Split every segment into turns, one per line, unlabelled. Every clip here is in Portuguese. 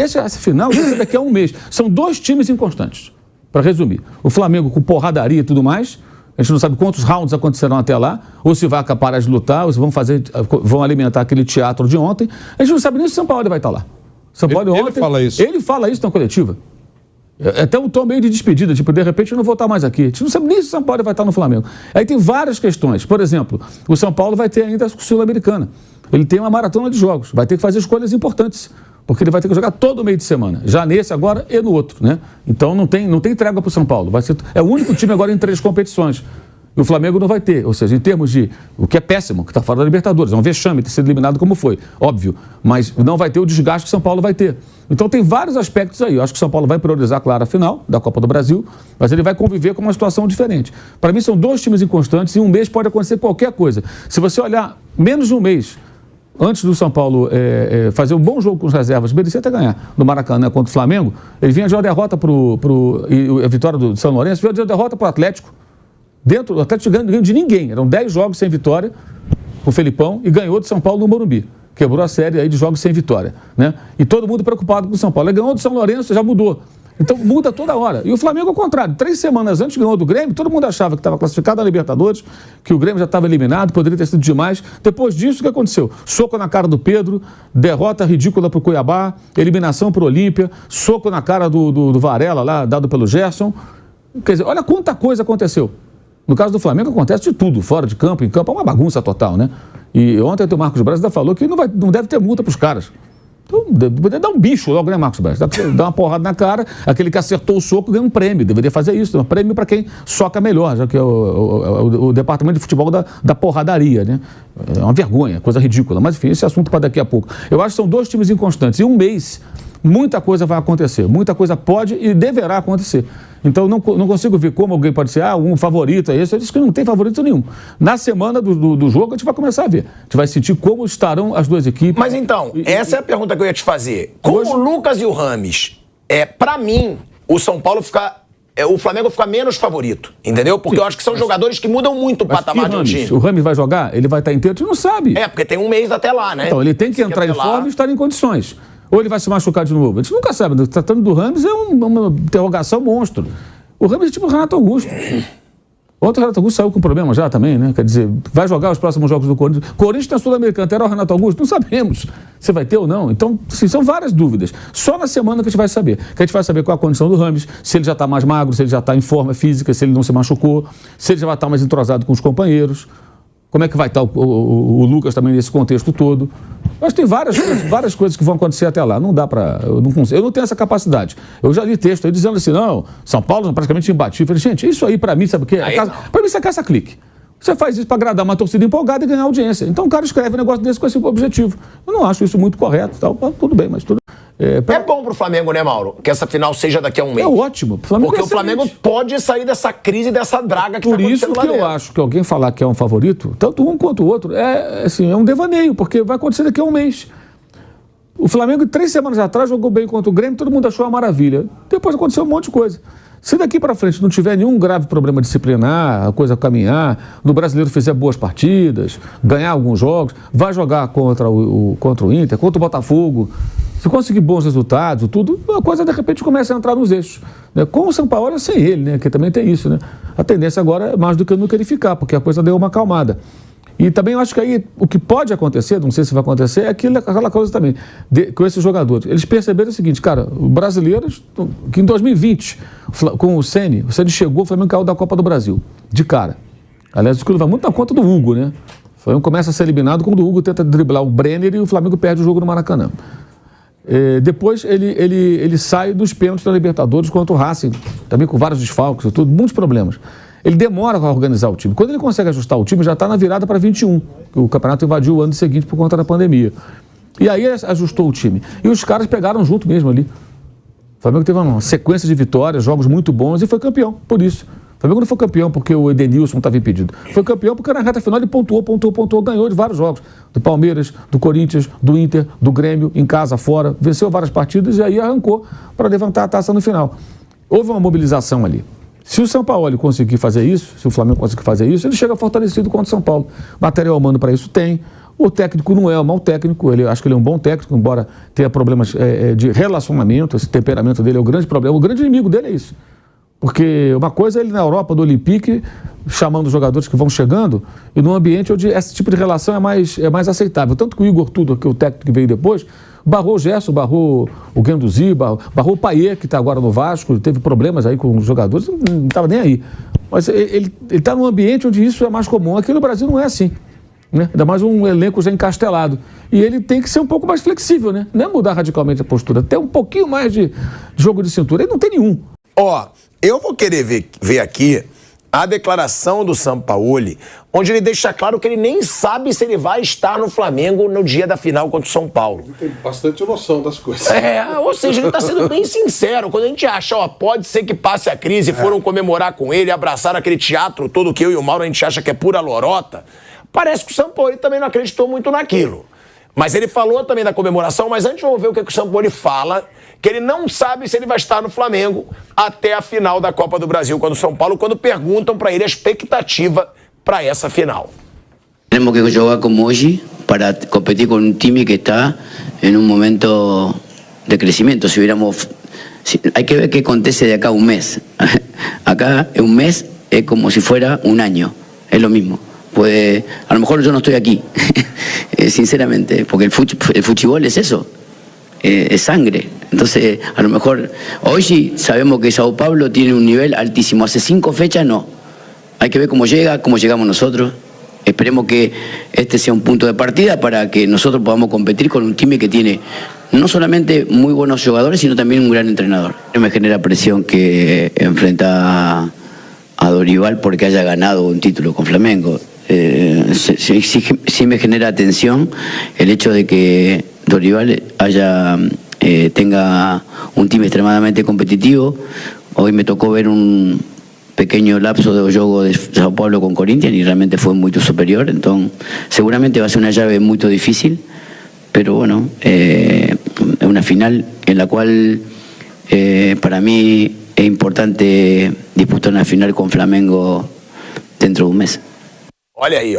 Essa final vai ser daqui a um mês. São 2 times inconstantes, para resumir. O Flamengo com porradaria e tudo mais. A gente não sabe quantos rounds acontecerão até lá, ou se vai parar de lutar, ou se vão alimentar aquele teatro de ontem. A gente não sabe nem se o São Paulo vai estar lá. São Paulo ontem, ele fala isso na coletiva. Até um tom meio de despedida, tipo, de repente eu não vou estar mais aqui. A gente não sabe nem se o São Paulo vai estar no Flamengo. Aí tem várias questões. Por exemplo, o São Paulo vai ter ainda a Sul-Americana. Ele tem uma maratona de jogos, vai ter que fazer escolhas importantes, porque ele vai ter que jogar todo meio de semana, já nesse agora e no outro, né? Então não tem trégua para o São Paulo. É o único time agora em 3 competições. E o Flamengo não vai ter, ou seja, em termos de, o que é péssimo, que está fora da Libertadores, é um vexame ter sido eliminado como foi, óbvio, mas não vai ter o desgaste que o São Paulo vai ter. Então tem vários aspectos aí. Eu acho que o São Paulo vai priorizar, claro, a final da Copa do Brasil, mas ele vai conviver com uma situação diferente. Para mim são 2 times inconstantes e um mês pode acontecer qualquer coisa. Se você olhar menos de um mês antes do São Paulo fazer um bom jogo com as reservas, merecia até ganhar no Maracanã contra o Flamengo, ele vinha de uma derrota e a vitória do São Lourenço, veio de uma derrota para o Atlético. O Atlético ganhou de ninguém. Eram 10 jogos sem vitória com o Felipão e ganhou do São Paulo no Morumbi. Quebrou a série aí de jogos sem vitória, né? E todo mundo preocupado com o São Paulo. Ele ganhou do São Lourenço, já mudou. Então muda toda hora. E o Flamengo ao contrário. 3 semanas antes ganhou do Grêmio, todo mundo achava que estava classificado na Libertadores, que o Grêmio já estava eliminado, poderia ter sido demais. Depois disso, o que aconteceu? Soco na cara do Pedro, derrota ridícula para o Cuiabá, eliminação para o Olímpia, soco na cara do Varela lá, dado pelo Gerson. Quer dizer, olha quanta coisa aconteceu. No caso do Flamengo acontece de tudo, fora de campo, em campo, é uma bagunça total, né? E ontem o Marcos Braz ainda falou que não deve ter multa para os caras. Então, deveria dar um bicho logo, né, Marcos Braz? Dá uma porrada na cara, aquele que acertou o soco ganha um prêmio, deveria fazer isso, um prêmio para quem soca melhor, já que é o departamento de futebol da porradaria, né? É uma vergonha, coisa ridícula. Mas enfim, esse assunto para daqui a pouco. Eu acho que são 2 times inconstantes. Em um mês, muita coisa vai acontecer, muita coisa pode e deverá acontecer. Então, não consigo ver como alguém pode ser, um favorito é esse. Eu disse que não tem favorito nenhum. Na semana do jogo, a gente vai começar a ver. A gente vai sentir como estarão as 2 equipes.
Mas então, essa é a pergunta que eu ia te fazer. Como o Lucas e o Rames, pra mim, o Flamengo fica menos favorito, entendeu? Porque eu acho que são jogadores que mudam muito o patamar de um time.
O Rames vai jogar? Ele vai estar inteiro? A gente não sabe.
Porque tem um mês até lá, né?
Então, ele tem que entrar em forma e estar em condições. Ou ele vai se machucar de novo? A gente nunca sabe. Tratando do Rames é uma interrogação monstro. O Rames é tipo o Renato Augusto. Ontem o Renato Augusto saiu com problema já também, né? Quer dizer, vai jogar os próximos jogos do Corinthians. Corinthians tem a Sul-Americana, terá o Renato Augusto? Não sabemos se vai ter ou não. Então, assim, são várias dúvidas. Só na semana que a gente vai saber. Que a gente vai saber qual a condição do Rames, se ele já está mais magro, se ele já está em forma física, se ele não se machucou, se ele já vai estar mais entrosado com os companheiros. Como é que vai estar o Lucas também nesse contexto todo? Mas tem várias coisas que vão acontecer até lá. Não dá para... Eu não tenho essa capacidade. Eu já li texto aí dizendo assim, não, São Paulo praticamente imbatível. Eu falei, gente, isso aí para mim, sabe o quê? Para mim isso é caça-clique. Você faz isso para agradar uma torcida empolgada e ganhar audiência. Então o cara escreve um negócio desse com esse objetivo. Eu não acho isso muito correto. Tal. Tudo bem, mas tudo...
É bom pro Flamengo, né, Mauro? Que essa final seja daqui a um mês.
É ótimo.
Porque o Flamengo pode sair dessa crise, dessa draga que está acontecendo lá dentro. Por isso que eu acho
que alguém falar que é um favorito, tanto um quanto o outro, é um devaneio, porque vai acontecer daqui a um mês. O Flamengo, 3 semanas atrás, jogou bem contra o Grêmio, todo mundo achou uma maravilha. Depois aconteceu um monte de coisa. Se daqui para frente não tiver nenhum grave problema disciplinar, a coisa caminhar, no Brasileiro fizer boas partidas, ganhar alguns jogos, vai jogar contra o Inter, contra o Botafogo, se conseguir bons resultados, tudo, a coisa de repente começa a entrar nos eixos. Né? Com o São Paulo é sem ele, né? Que também tem isso, né? A tendência agora é mais do que nunca ele ficar, porque a coisa deu uma acalmada. E também eu acho que aí o que pode acontecer, não sei se vai acontecer, é aquela coisa também, com esses jogadores. Eles perceberam o seguinte, cara, os brasileiros, que em 2020, com o Ceni chegou, o Flamengo caiu da Copa do Brasil, de cara. Aliás, isso vai muito na conta do Hugo, né? O Flamengo começa a ser eliminado quando o Hugo tenta driblar o Brenner e o Flamengo perde o jogo no Maracanã. Depois ele sai dos pênaltis da Libertadores contra o Racing, também com vários desfalques e tudo, muitos problemas. Ele demora a organizar o time. Quando ele consegue ajustar o time, já está na virada para 21. O campeonato invadiu o ano seguinte por conta da pandemia. E aí ajustou o time. E os caras pegaram junto mesmo ali. O Flamengo teve uma sequência de vitórias, jogos muito bons e foi campeão, por isso. O Flamengo não foi campeão porque o Edenilson estava impedido. Foi campeão porque na reta final ele pontuou, ganhou de vários jogos. Do Palmeiras, do Corinthians, do Inter, do Grêmio, em casa, fora. Venceu várias partidas e aí arrancou para levantar a taça no final. Houve uma mobilização ali. Se o São Paulo conseguir fazer isso, se o Flamengo conseguir fazer isso, ele chega fortalecido contra o São Paulo. Material humano para isso tem. O técnico não é um mau técnico, acho que ele é um bom técnico, embora tenha problemas de relacionamento, esse temperamento dele é o grande problema. O grande inimigo dele é isso. Porque uma coisa é ele na Europa, do Olympique, chamando os jogadores que vão chegando, e num ambiente onde esse tipo de relação é mais aceitável. Tanto que o Igor Tudor, que é o técnico que veio depois, barrou o Gerson, barrou o Guendouzi, barrou o Payet, que está agora no Vasco, teve problemas aí com os jogadores, não estava nem aí. Mas ele está num ambiente onde isso é mais comum. Aqui no Brasil não é assim. Né? Ainda mais um elenco já encastelado. E ele tem que ser um pouco mais flexível, né? Não é mudar radicalmente a postura, ter um pouquinho mais de jogo de cintura. Ele não tem nenhum.
Eu vou querer ver aqui a declaração do Sampaoli, onde ele deixa claro que ele nem sabe se ele vai estar no Flamengo no dia da final contra o São Paulo.
Ele tem bastante noção das coisas.
Ou seja, ele está sendo bem sincero. Quando a gente acha, pode ser que passe a crise, foram comemorar com ele, abraçar aquele teatro todo que eu e o Mauro a gente acha que é pura lorota, parece que o Sampaoli também não acreditou muito naquilo. Mas ele falou também da comemoração, mas antes vamos ver o que o Sampaoli fala, que ele não sabe se ele vai estar no Flamengo até a final da Copa do Brasil contra o São Paulo, quando perguntam para ele a expectativa para essa final.
Temos que jogar como hoje para competir com um time que está em um momento de crescimento. Hay que ver qué acontece de acá a un mes. Acá un mes es como si fuera un año, es lo mismo. Pues a lo mejor yo no estoy aquí, sinceramente, porque el fútbol es eso, es sangre. Entonces, a lo mejor hoy sí sabemos que Sao Paulo tiene un nivel altísimo. Hace 5 fechas no. Hay que ver cómo llega, cómo llegamos nosotros. Esperemos que este sea un punto de partida para que nosotros podamos competir con un time que tiene no solamente muy buenos jugadores, sino también un gran entrenador. Me genera presión que enfrenta a Dorival porque haya ganado un título con Flamengo. Sí me genera tensión el hecho de que Dorival tenga un time extremadamente competitivo. Hoy me tocó ver un pequeño lapso de juego de Sao Paulo con Corinthians y realmente fue muy superior. Entonces seguramente va a ser una llave muy difícil, pero bueno, es una final en la cual para mí es importante disputar una final con Flamengo dentro de un mes.
Olha aí,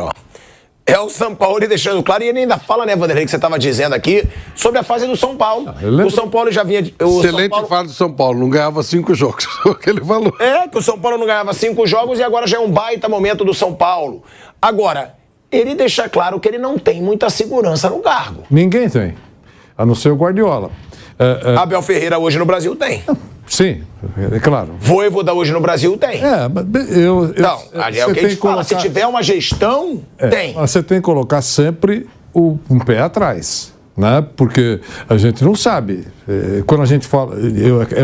É o Sampaoli deixando claro, e ele ainda fala, né, Vanderlei, que você estava dizendo aqui, sobre a fase do São Paulo. O São Paulo já vinha...
Excelente fase do São Paulo, não ganhava 5 jogos, o que ele falou.
Que o São Paulo não ganhava 5 jogos e agora já é um baita momento do São Paulo. Agora, ele deixa claro que ele não tem muita segurança no cargo.
Ninguém tem, a não ser o Guardiola.
Abel Ferreira hoje no Brasil tem.
Sim, é claro.
Vojvoda hoje no Brasil tem. É o que a gente fala, se tiver uma gestão, tem.
Você tem que colocar sempre um pé atrás, né? Porque a gente não sabe. Quando a gente fala...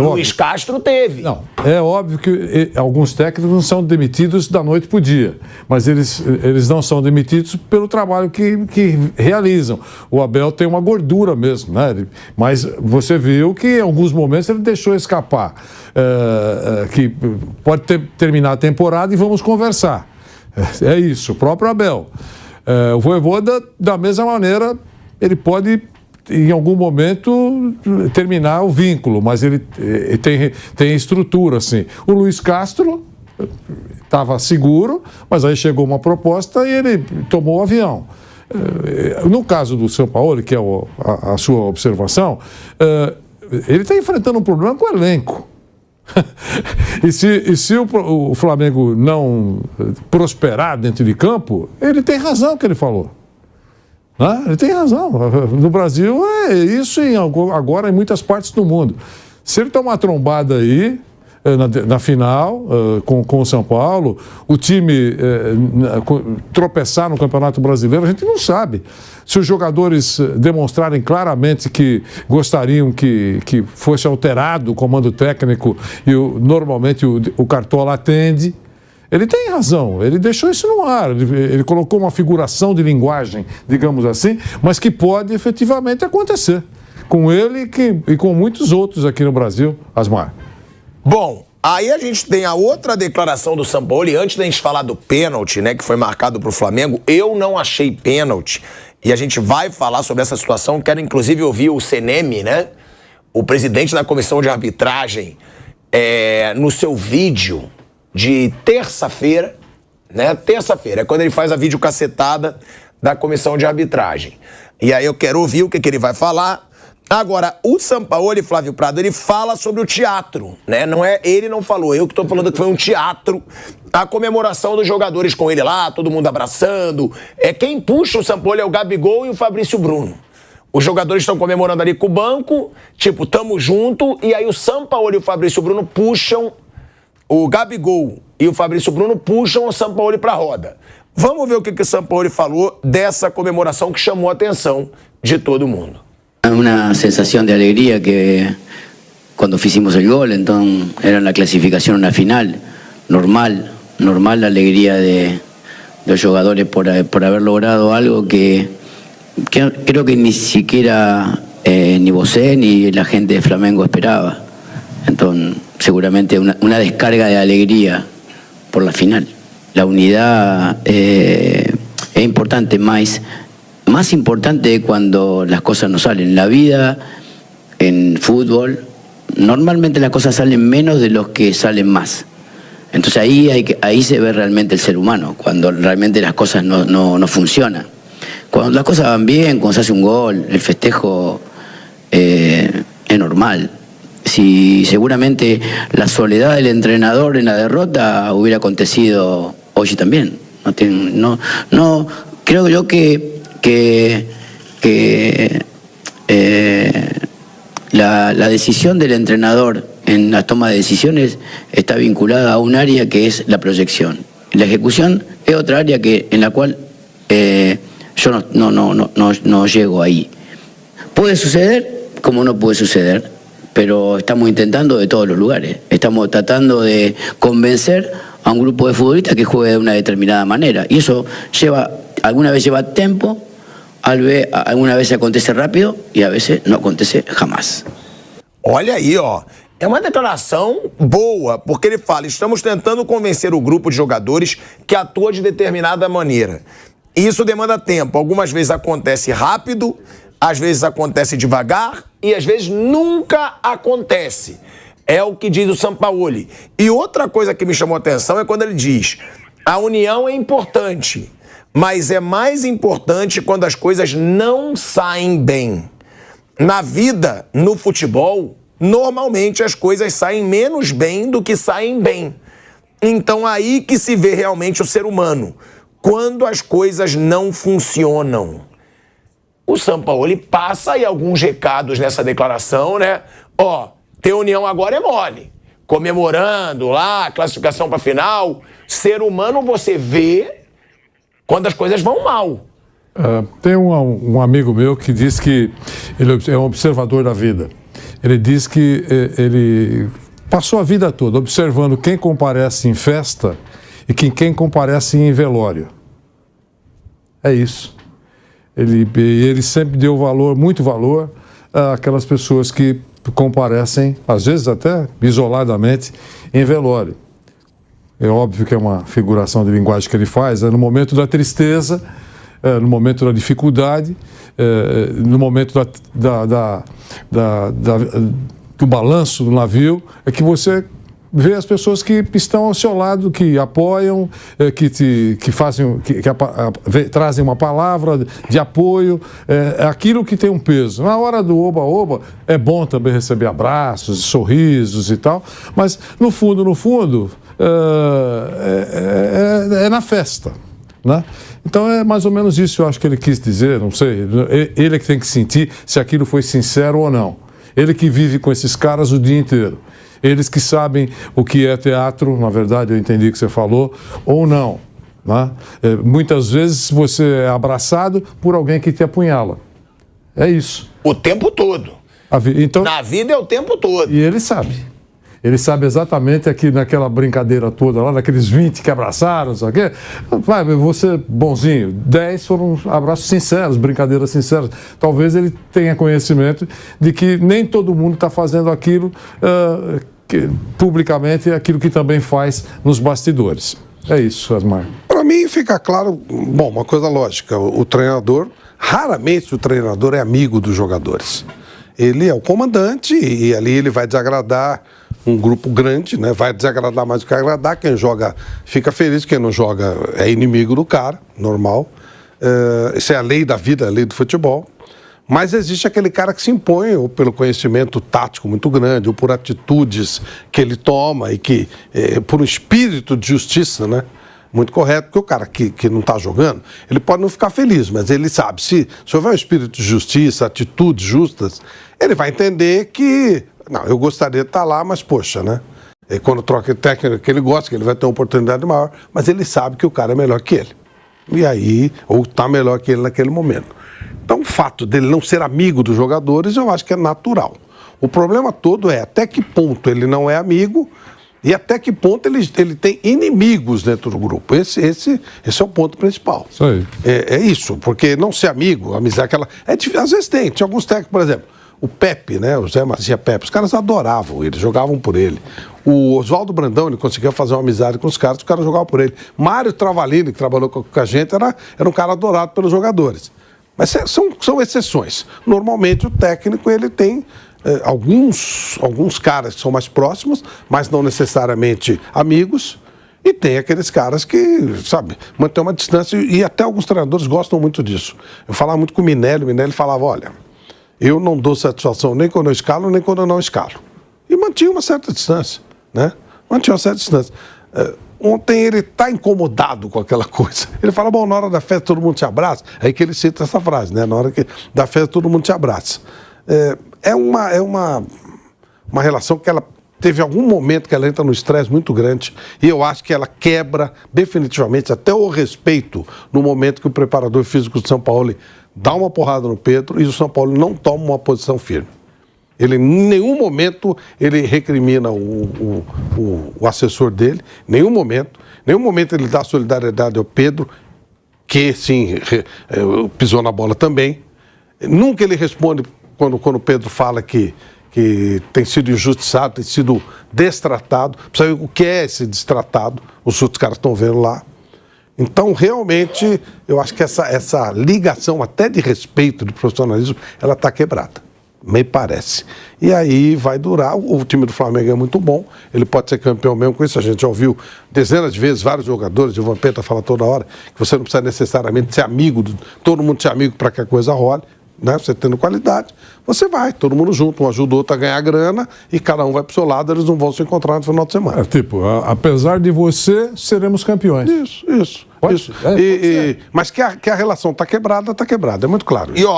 Luiz Castro teve.
Não, é óbvio que alguns técnicos não são demitidos da noite para o dia, mas eles não são demitidos pelo trabalho que realizam. O Abel tem uma gordura mesmo, né? Mas você viu que em alguns momentos ele deixou escapar que pode terminar a temporada e vamos conversar. É isso, o próprio Abel. O Vojvoda, da mesma maneira, ele pode em algum momento terminar o vínculo, mas ele tem estrutura, assim. O Luiz Castro estava seguro, mas aí chegou uma proposta e ele tomou o avião. No caso do Sampaoli, que é a sua observação, ele está enfrentando um problema com o elenco. E se o Flamengo não prosperar dentro de campo, ele tem razão no que ele falou. Ele tem razão. No Brasil é isso e agora em muitas partes do mundo. Se ele tomar trombada aí, na final, com o São Paulo, o time tropeçar no Campeonato Brasileiro, a gente não sabe. Se os jogadores demonstrarem claramente que gostariam que fosse alterado o comando técnico e normalmente o Cartola atende, ele tem razão, ele deixou isso no ar, ele colocou uma figuração de linguagem, digamos assim, mas que pode efetivamente acontecer com ele e com muitos outros aqui no Brasil, Asmar.
Bom, aí a gente tem a outra declaração do Sampaoli, antes da gente falar do pênalti, né, que foi marcado para o Flamengo, eu não achei pênalti, e a gente vai falar sobre essa situação, quero inclusive ouvir o Seneme, né, o presidente da comissão de arbitragem, no seu vídeo de terça-feira, né? Terça-feira é quando ele faz a videocacetada da comissão de arbitragem. E aí eu quero ouvir o que ele vai falar. Agora, o Sampaoli, Flávio Prado, ele fala sobre o teatro, né? Ele não falou, eu que estou falando que foi um teatro, a comemoração dos jogadores com ele lá, todo mundo abraçando. Quem puxa o Sampaoli é o Gabigol e o Fabrício Bruno. Os jogadores estão comemorando ali com o banco, tipo, tamo junto, e aí o Sampaoli e o Fabrício Bruno puxam, o Gabigol e o Fabrício Bruno puxam o Sampaoli pra roda. Vamos ver o que o Sampaoli falou dessa comemoração que chamou a atenção de todo mundo.
Una sensación de alegría que cuando hicimos el gol, entonces era la clasificación a una final, normal la alegría de los jugadores por haber logrado algo que creo que ni siquiera ni vos ni la gente de Flamengo esperaba. Entonces seguramente una descarga de alegría por la final. La unidad es importante, más importante cuando las cosas no salen. En la vida, en fútbol, normalmente las cosas salen menos de los que salen más. Entonces ahí se ve realmente el ser humano, cuando realmente las cosas no funcionan. Cuando las cosas van bien, cuando se hace un gol, el festejo es normal. Si seguramente la soledad del entrenador en la derrota hubiera acontecido hoy también. No creo yo que la decisión del entrenador en la toma de decisiones está vinculada a un área que es la proyección. La ejecución es otra área en la cual yo no llego ahí. Puede suceder como no puede suceder, pero estamos intentando de todos los lugares. Estamos tratando de convencer a un grupo de futbolistas que juegue de una determinada manera. Y eso alguna vez lleva tiempo, alguna vez acontece rápido y a veces no acontece jamás.
Olha aí, ó. É uma declaração boa, porque ele fala, estamos tentando convencer o grupo de jogadores que atua de determinada maneira. E isso demanda tempo. Algumas vezes acontece rápido, às vezes acontece devagar e às vezes nunca acontece. É o que diz o Sampaoli. E outra coisa que me chamou a atenção é quando ele diz, a união é importante, mas é mais importante quando as coisas não saem bem. Na vida, no futebol, normalmente as coisas saem menos bem do que saem bem. Então aí que se vê realmente o ser humano, quando as coisas não funcionam. O Sampaoli passa aí alguns recados nessa declaração, né? Ó, ter união agora é mole. Comemorando lá, classificação para final. Ser humano você vê quando as coisas vão mal.
Tem um amigo meu que diz que ele é um observador da vida. Ele diz que ele passou a vida toda observando quem comparece em festa e quem comparece em velório. É isso. Ele sempre deu muito valor àquelas pessoas que comparecem, às vezes até isoladamente, em velório. É óbvio que é uma figuração de linguagem que ele faz, no momento da tristeza, no momento da dificuldade, no momento do balanço do navio, é que você vê as pessoas que estão ao seu lado, que apoiam, que trazem uma palavra de apoio, aquilo que tem um peso. Na hora do oba-oba, é bom também receber abraços, sorrisos e tal, mas no fundo, é na festa, né? Então é mais ou menos isso, eu acho que ele quis dizer, não sei, ele é que tem que sentir se aquilo foi sincero ou não. Ele que vive com esses caras o dia inteiro. Eles que sabem o que é teatro, na verdade eu entendi o que você falou, ou não, né? Muitas vezes você é abraçado por alguém que te apunhala. É isso.
O tempo todo.
Então,
na vida é o tempo todo.
E ele sabe. Ele sabe exatamente aqui naquela brincadeira toda lá, naqueles 20 que abraçaram, não sei o quê. Vai, você bonzinho. 10 foram abraços sinceros, brincadeiras sinceras. Talvez ele tenha conhecimento de que nem todo mundo está fazendo aquilo publicamente, aquilo que também faz nos bastidores. É isso, Asmar.
Para mim fica claro, bom, uma coisa lógica, o treinador, raramente o treinador é amigo dos jogadores. Ele é o comandante e ali ele vai desagradar um grupo grande, né? Vai desagradar mais do que agradar. Quem joga fica feliz, quem não joga é inimigo do cara, normal. Isso é a lei da vida, a lei do futebol. Mas existe aquele cara que se impõe ou pelo conhecimento tático muito grande, ou por atitudes que ele toma e que, por um espírito de justiça, né? Muito correto, porque o cara que não está jogando, ele pode não ficar feliz, mas ele sabe, se houver um espírito de justiça, atitudes justas, ele vai entender que, não, eu gostaria de estar lá, mas poxa, né? E quando troca o técnico que ele gosta, que ele vai ter uma oportunidade maior, mas ele sabe que o cara é melhor que ele. E aí, ou está melhor que ele naquele momento. Então, o fato dele não ser amigo dos jogadores, eu acho que é natural. O problema todo é até que ponto ele não é amigo e até que ponto ele tem inimigos dentro do grupo. Esse é o ponto principal.
Isso aí.
É isso, porque não ser amigo, amizade, aquela... às vezes tinha alguns técnicos, por exemplo, o Pepe, né, o Zé Macia Pepe, os caras adoravam ele, jogavam por ele. O Oswaldo Brandão, ele conseguia fazer uma amizade com os caras jogavam por ele. Mário Travalini, que trabalhou com a gente, era um cara adorado pelos jogadores. Mas são exceções. Normalmente o técnico ele tem alguns caras que são mais próximos, mas não necessariamente amigos, e tem aqueles caras que, sabe, mantém uma distância, e até alguns treinadores gostam muito disso. Eu falava muito com o Minelli falava, olha, eu não dou satisfação nem quando eu escalo, nem quando eu não escalo. E mantinha uma certa distância, né? Mantinha uma certa distância. Ontem ele está incomodado com aquela coisa. Ele fala, bom, na hora da festa todo mundo se abraça. Aí que ele cita essa frase, né? Na hora da festa todo mundo se abraça. É uma relação que ela teve algum momento que ela entra no estresse muito grande. E eu acho que ela quebra definitivamente até o respeito no momento que o preparador físico do São Paulo dá uma porrada no Pedro e o São Paulo não toma uma posição firme. Ele, em nenhum momento, ele recrimina o assessor dele, nenhum momento ele dá solidariedade ao Pedro, que, sim, pisou na bola também. Nunca ele responde quando o Pedro fala que tem sido injustiçado, tem sido destratado. Precisa ver o que é esse destratado, os outros caras estão vendo lá. Então, realmente, eu acho que essa ligação até de respeito, de profissionalismo, ela está quebrada. Me parece. E aí vai durar. O time do Flamengo é muito bom, ele pode ser campeão mesmo com isso. A gente já ouviu dezenas de vezes vários jogadores, o Vampeta fala toda hora, que você não precisa necessariamente ser amigo, todo mundo ser amigo para que a coisa role, né? Você tendo qualidade, você vai, todo mundo junto, um ajuda o outro a ganhar grana e cada um vai para o seu lado, eles não vão se encontrar no final de semana.
Apesar de você, seremos campeões.
Isso. Mas que a relação está quebrada, é muito claro. E, ó,